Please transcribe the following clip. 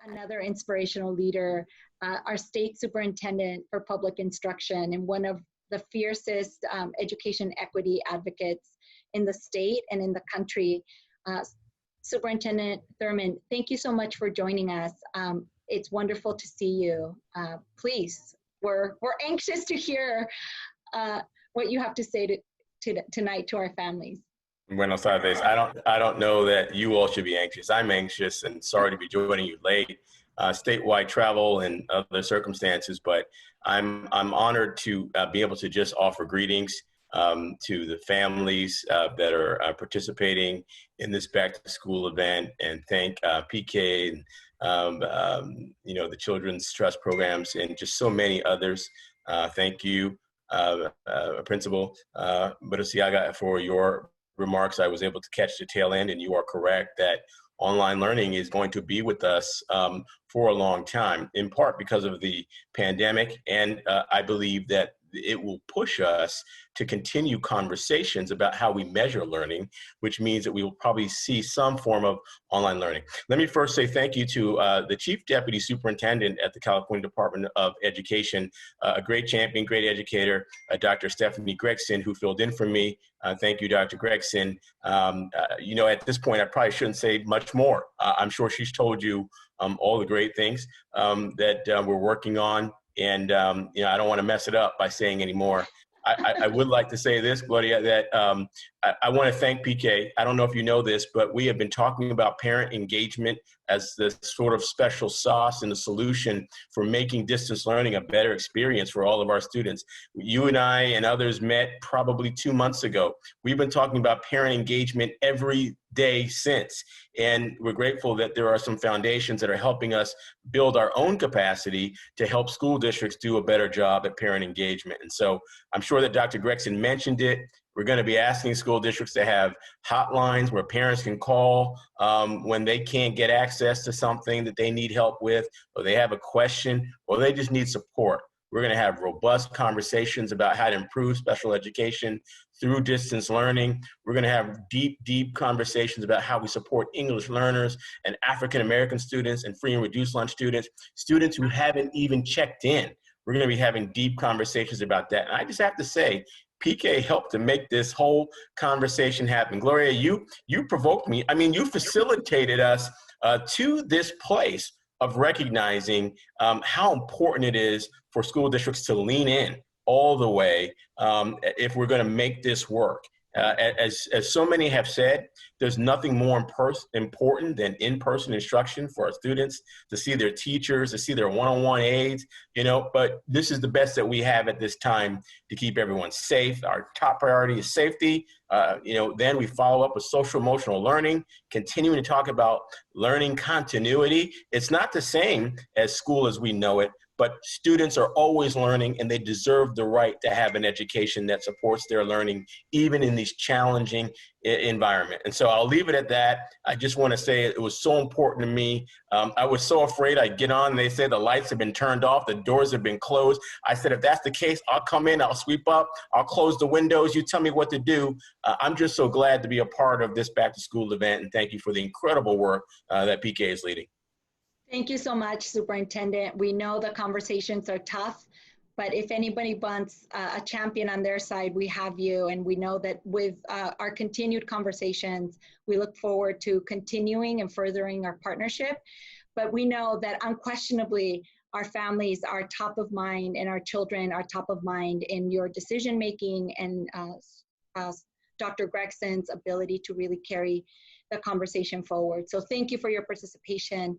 another inspirational leader, our state superintendent for public instruction and one of the fiercest education equity advocates in the state and in the country. Superintendent Thurmond, thank you so much for joining us. It's wonderful to see you. Please, we're anxious to hear what you have to say tonight to our families. Buenos tardes. I don't know that you all should be anxious. I'm anxious and sorry to be joining you late. Statewide travel and other circumstances, but I'm honored to be able to just offer greetings to the families that are participating in this back to school event, and thank PK and the Children's Trust programs and just so many others. Thank you, Principal Barosiaga, for your remarks. I was able to catch the tail end, and you are correct that online learning is going to be with us for a long time, in part because of the pandemic. And I believe that it will push us to continue conversations about how we measure learning, which means that we will probably see some form of online learning. Let me first say thank you to the Chief Deputy Superintendent at the California Department of Education, a great champion, great educator, Dr. Stephanie Gregson, who filled in for me. Thank you, Dr. Gregson. At this point, I probably shouldn't say much more. I'm sure she's told you all the great things that we're working on. And, I don't want to mess it up by saying any more. I would like to say this, Gloria, that I want to thank PK. I don't know if you know this, but we have been talking about parent engagement as the sort of special sauce and the solution for making distance learning a better experience for all of our students. You and I and others met probably 2 months ago. We've been talking about parent engagement every day since, and we're grateful that there are some foundations that are helping us build our own capacity to help school districts do a better job at parent engagement. And so I'm sure that Dr. Gregson mentioned it. We're going to be asking school districts to have hotlines where parents can call when they can't get access to something that they need help with, or they have a question, or they just need support. We're going to have robust conversations about how to improve special education through distance learning. We're going to have deep conversations about how we support English learners and African-American students and free and reduced lunch students, students who haven't even checked in. We're going to be having deep conversations about that. And I just have to say, PK helped to make this whole conversation happen. Gloria, you provoked me. I mean, you facilitated us to this place of recognizing how important it is for school districts to lean in all the way if we're going to make this work. As so many have said, there's nothing more important than in-person instruction for our students, to see their teachers, to see their one-on-one aides, but this is the best that we have at this time to keep everyone safe. Our top priority is safety. Then we follow up with social emotional learning, continuing to talk about learning continuity. It's not the same as school as we know it, but students are always learning, and they deserve the right to have an education that supports their learning, even in these challenging environment. And so I'll leave it at that. I just want to say it was so important to me. I was so afraid I'd get on and they say the lights have been turned off, the doors have been closed. I said, if that's the case, I'll come in, I'll sweep up, I'll close the windows, you tell me what to do. I'm just so glad to be a part of this back to school event, and thank you for the incredible work that PK is leading. Thank you so much, Superintendent. We know the conversations are tough, but if anybody wants a champion on their side, we have you. And we know that with our continued conversations, we look forward to continuing and furthering our partnership. But we know that unquestionably, our families are top of mind and our children are top of mind in your decision-making and Dr. Gregson's ability to really carry the conversation forward. So thank you for your participation.